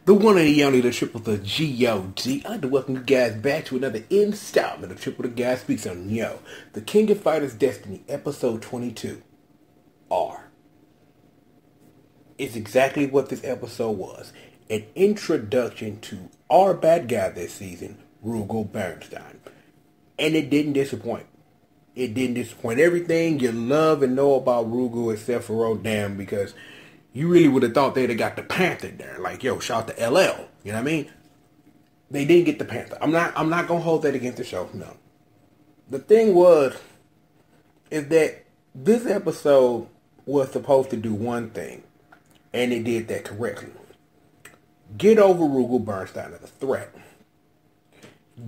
The one and the only, the triple, the G.O.D. I'd like to welcome you guys back to another installment of Triple the Guy Speaks on the King of Fighters Destiny, episode 22. R. It's exactly what this episode was. An introduction to our bad guy this season, Rugal Bernstein. And it didn't disappoint. It didn't disappoint. Everything you love and know about Rugal except for Rodan, because you really would have thought they'd have got the Panther there. Like, yo, shout out to LL. You know what I mean? They didn't get the Panther. I'm not gonna hold that against the show. No. The thing is that this episode was supposed to do one thing, and it did that correctly. Get over Rugal Bernstein as a threat.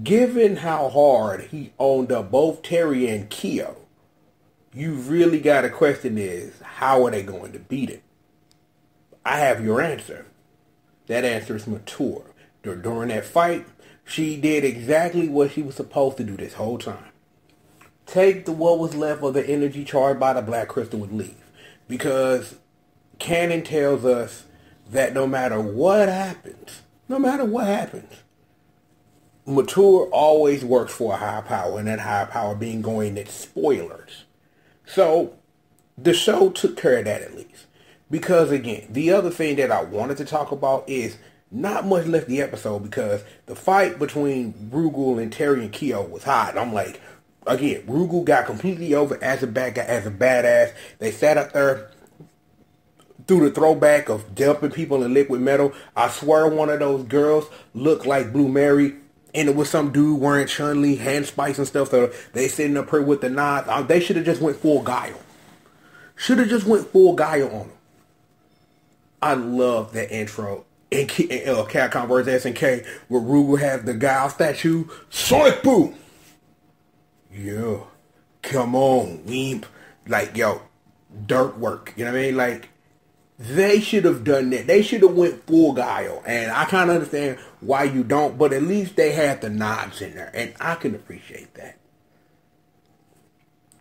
Given how hard he owned up both Terry and Keo, you really got to question is, how are they going to beat him? I have your answer. That answer is mature. During that fight, she did exactly what she was supposed to do this whole time. Take what was left of the energy charged by the Black Crystal would leave. Because canon tells us that no matter what happens, mature always works for a higher power, and that higher power being going at spoilers. So, the show took care of that at least. Because again, the other thing that I wanted to talk about is not much left the episode, because the fight between Rugal and Terry and Keo was hot. And I'm like, again, Rugal got completely over as a bad guy, as a badass. They sat up there through the throwback of dumping people in liquid metal. I swear one of those girls looked like Blue Mary, and it was some dude wearing Chun-Li handspikes and stuff. So they sitting up here with the knives. They should have just went full Guile. On them. I love that intro in Capcom vs. SNK where Rugal has the Guile statue. Sonic Boom! Yeah. Come on, weep. Like, yo, dirt work. You know what I mean? Like, they should have done that. They should have went full Guile. And I kind of understand why you don't, but at least they had the nods in there. And I can appreciate that.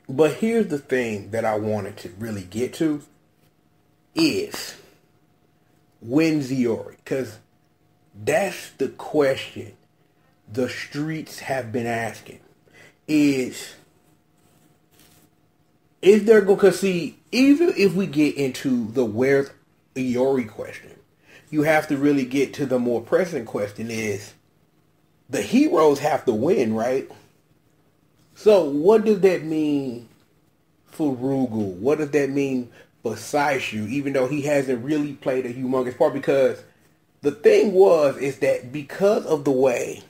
But here's the thing that I wanted to really get to is, when's Iori? Because that's the question the streets have been asking. Is there going to see, even if we get into the where's Iori question, you have to really get to the more pressing question is, the heroes have to win, right? So what does that mean for Rugal? What does that mean for Saishu, even though he hasn't really played a humongous part? Because the thing is that because of the way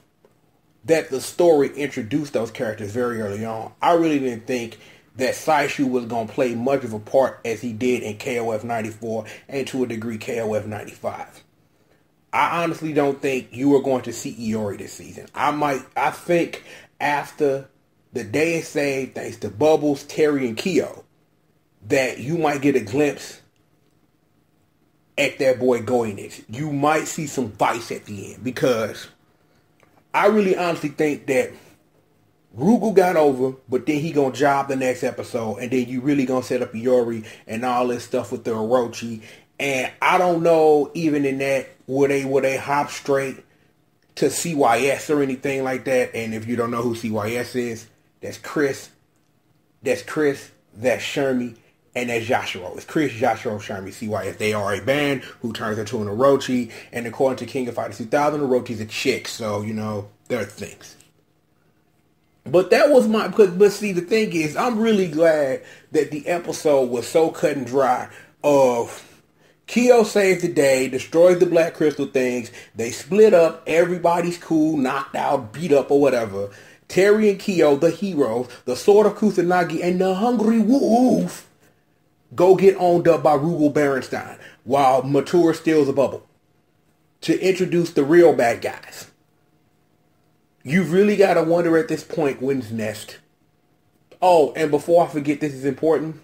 that the story introduced those characters very early on, I really didn't think that Saishu was going to play much of a part as he did in KOF 94 and to a degree KOF 95. I honestly don't think you are going to see Iori this season. I think after the day is saved, thanks to Bubbles, Terry, and Keo, that you might get a glimpse at that boy Goinix. You might see some Vice at the end, because I really honestly think that Rugal got over, but then he gonna job the next episode, and then you really gonna set up Iori and all this stuff with the Orochi. And I don't know, even in that, will they hop straight to CYS or anything like that? And if you don't know who CYS is, that's Chris, that's Shermie, and that's Yashiro. It's Chris, Yashiro, Shermie, CYS. They are a band who turns into an Orochi, and according to King of Fighters 2000, Orochi's a chick, so, you know, there are things. But that was but see, the thing is, I'm really glad that the episode was so cut and dry of Keo saves the day, destroys the Black Crystal things, they split up, everybody's cool, knocked out, beat up, or whatever. Terry and Keo, the heroes, the Sword of Kusanagi, and the Hungry Wolf go get owned up by Rugal Bernstein while Mature steals a bubble to introduce the real bad guys. You really got to wonder at this point, when's next? Oh, and before I forget, this is important.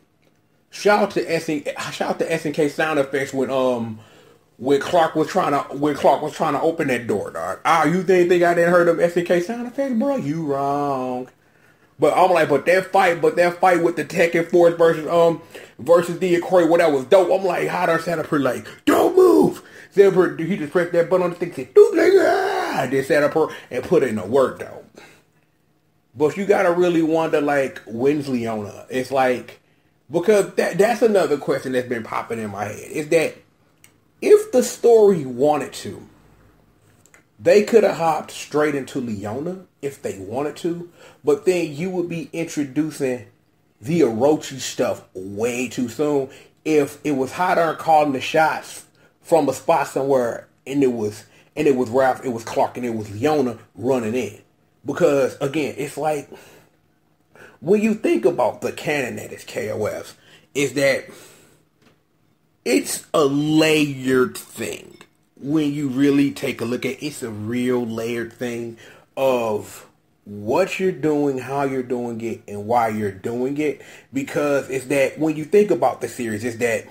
Shout out to SNK sound effects when Clark was trying to open that door, dog. You think I didn't heard of SNK sound effects, bro? You wrong. But I'm like, but that fight with the Tekken Force versus the Aquarius, that was dope. I'm like, how do I stand up here like, don't move? He just pressed that button on the thing, said, "Dude, nigga," they set up her and put in the work though. But you gotta really wonder, like, when's Leona? It's like, because that's another question that's been popping in my head. Is that if the story wanted to, they could have hopped straight into Leona if they wanted to, but then you would be introducing the Orochi stuff way too soon. If it was Hadar calling the shots from a spot somewhere, and it was Ralph, it was Clark, and it was Leona running in. Because again, it's like when you think about the canon that is KOF, is that it's a layered thing. When you really take a look at it, it's a real layered thing of what you're doing, how you're doing it, and why you're doing it. Because it's that when you think about the series, it's that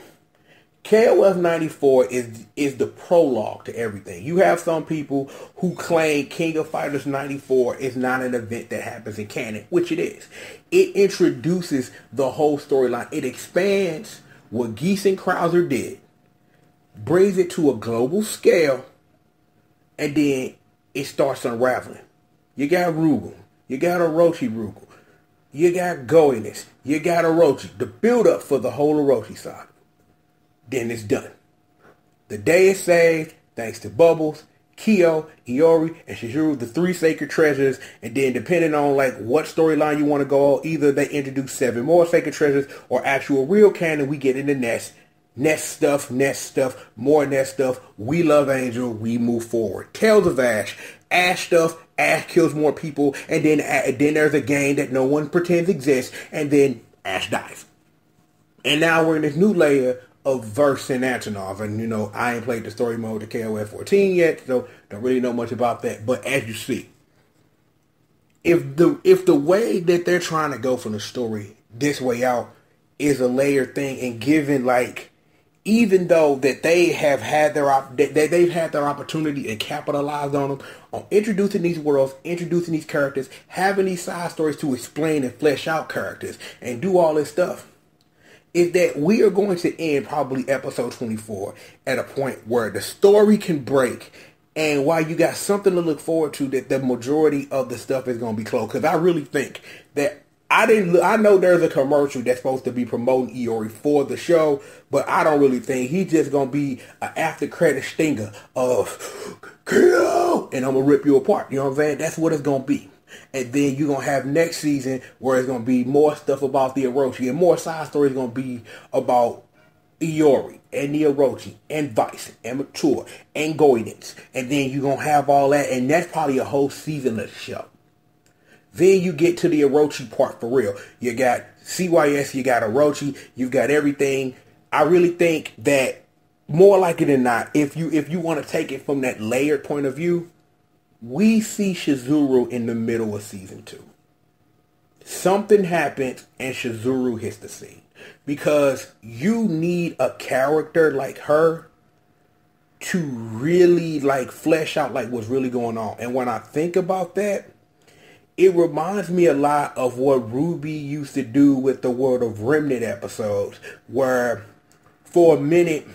KOF 94 is the prologue to everything. You have some people who claim King of Fighters 94 is not an event that happens in canon, which it is. It introduces the whole storyline. It expands what Geese and Krauser did, brings it to a global scale, and then it starts unraveling. You got Rugal, you got Orochi Rugal, you got Goiness, you got Orochi. The build up for the whole Orochi saga. Then it's done. The day is saved thanks to Bubbles, Kyo, Iori, and Shizuru, the three sacred treasures. And then depending on like what storyline you want to go on, either they introduce 7 more sacred treasures or actual real canon, we get into Nest stuff, more Nest stuff. We love Angel, we move forward. Tales of Ash stuff, Ash kills more people, and then there's a game that no one pretends exists, and then Ash dies. And now we're in this new layer of Verse and Antonov, and you know, I ain't played the story mode to KOF 14 yet, so don't really know much about that. But as you see, if the way that they're trying to go from the story this way out is a layered thing, and given like, even though that they've had their opportunity and capitalized on them, on introducing these worlds, introducing these characters, having these side stories to explain and flesh out characters and do all this stuff, is that we are going to end probably episode 24 at a point where the story can break, and while you got something to look forward to, that the majority of the stuff is going to be closed. Because I really think that I know there's a commercial that's supposed to be promoting Iori for the show, but I don't really think he's just going to be an after credit stinger of Kyo, and I'm going to rip you apart. You know what I'm saying? That's what it's going to be. And then you're going to have next season where it's going to be more stuff about the Orochi, and more side stories going to be about Iori and the Orochi and Vice and Mature and Goidance. And then you're going to have all that, and that's probably a whole season of the show. Then you get to the Orochi part for real. You got CYS, you got Orochi, you've got everything. I really think that more likely than not, if you want to take it from that layered point of view, we see Shizuru in the middle of season 2. Something happens and Shizuru hits the scene. Because you need a character like her to really like flesh out like what's really going on. And when I think about that, it reminds me a lot of what Ruby used to do with the World of Remnant episodes, where for a minute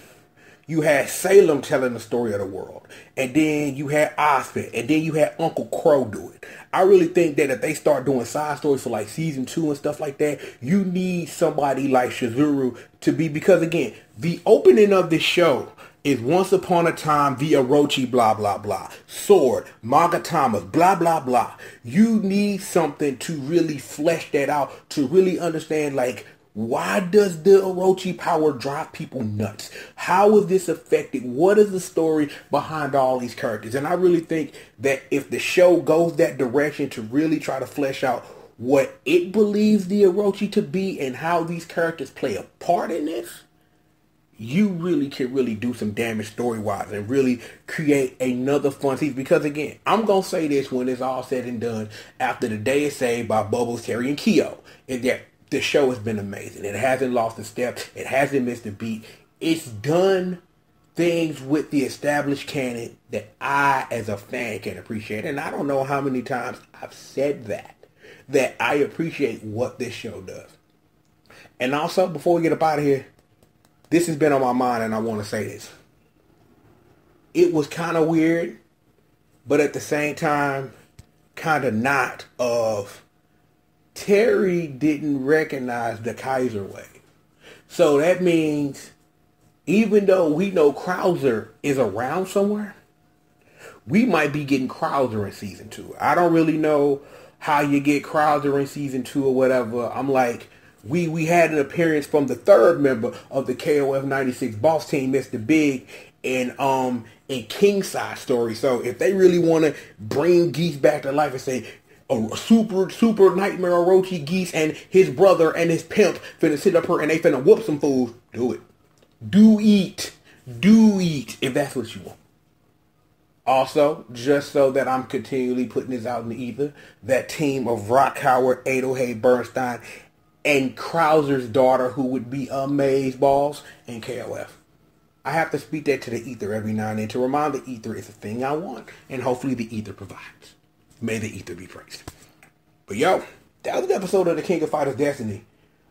you had Salem telling the story of the world, and then you had Osmond, and then you had Uncle Crow do it. I really think that if they start doing side stories for like season 2 and stuff like that, you need somebody like Shizuru to be, because again, the opening of this show is once upon a time the Orochi blah blah blah, Sword, Magatamas, blah blah blah. You need something to really flesh that out, to really understand like, why does the Orochi power drive people nuts? How is this affected? What is the story behind all these characters? And I really think that if the show goes that direction to really try to flesh out what it believes the Orochi to be and how these characters play a part in this, you really can really do some damage story-wise and really create another fun season. Because again, I'm going to say this when it's all said and done, after the day is saved by Bubbles, Terry, and Kyo, is that the show has been amazing. It hasn't lost a step. It hasn't missed a beat. It's done things with the established canon that I, as a fan, can appreciate. And I don't know how many times I've said that I appreciate what this show does. And also, before we get up out of here, this has been on my mind, and I want to say this. it was kind of weird, but at the same time, kind of not. Of Terry didn't recognize the Kaiser wave. So that means even though we know Krauser is around somewhere, we might be getting Krauser in season 2. I don't really know how you get Krauser in season 2 or whatever. I'm like, we had an appearance from the third member of the KOF 96 boss team, Mr. Big, in Kingside story. So if they really want to bring Geese back to life and say a super nightmare Orochi Geese and his brother and his pimp finna sit up here and they finna whoop some fools, do it. Do eat if that's what you want. Also, just so that I'm continually putting this out in the ether, that team of Rock Howard, Adohei Bernstein, and Krauser's daughter, who would be Amaze Balls, and KOF. I have to speak that to the ether every now and then to remind the ether it's a thing I want, and hopefully the ether provides. May the ether be praised. But yo, that was an episode of the King of Fighters Destiny.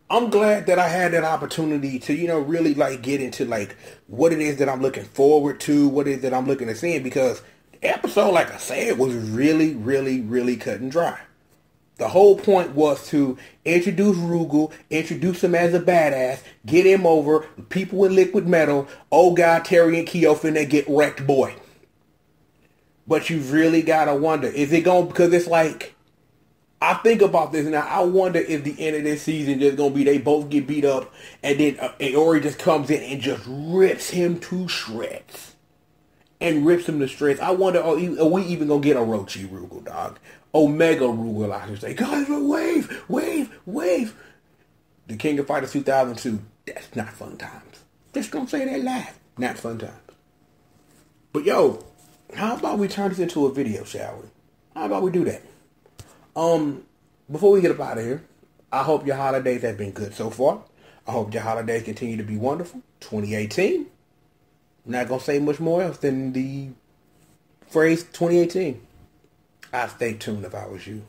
I'm glad that I had that opportunity to, really like get into like what it is that I'm looking forward to, what it is that I'm looking to see, because the episode, like I said, was really, really, really cut and dry. The whole point was to introduce Rugal, introduce him as a badass, get him over, people with liquid metal, oh god, Terry and Kyo finna get wrecked, boy. But you really gotta wonder, is it going, because it's like, I think about this now. I wonder if the end of this season just gonna be they both get beat up, and then Aori just comes in and just rips him to shreds, and rips him to shreds. I wonder, are we even gonna get Orochi Rugal, dog? Omega Rugal, I should say. Guys, wave. The King of Fighters 2002. That's not fun times. Just gonna say that live. Not fun times. But yo, how about we turn this into a video, shall we? How about we do that? Before we get up out of here, I hope your holidays have been good so far. I hope your holidays continue to be wonderful. 2018. I'm not going to say much more else than the phrase 2018. I'd stay tuned if I was you.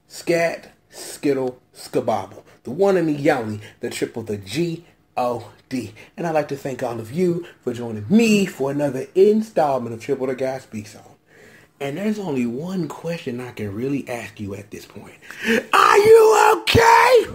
Scat, Skittle, Skabobble. The one and the only, the triple, the G.O.D. And I'd like to thank all of you for joining me for another installment of Triple the Guy Speaks On. And there's only one question I can really ask you at this point. Are you okay?